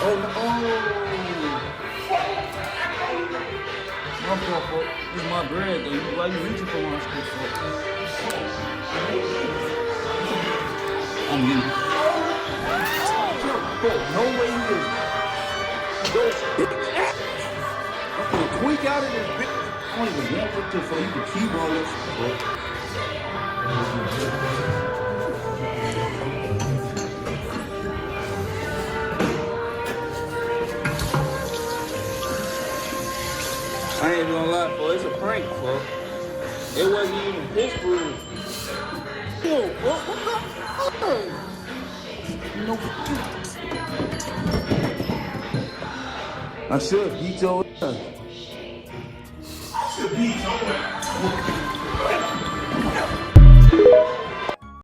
My fault, bro. It's my bread, though. Why you reaching for my shit, for? I'm leaving. Bro, no way he is. Those bitch ass. I'm gonna tweak out of this bitch. I don't even want what to, so you can keep all this, bro. I ain't gonna lie, bro. It's a prank, bro. It wasn't even Pittsburgh. Yo, what the fuck? No. I should beat your ass. I should beat your ass.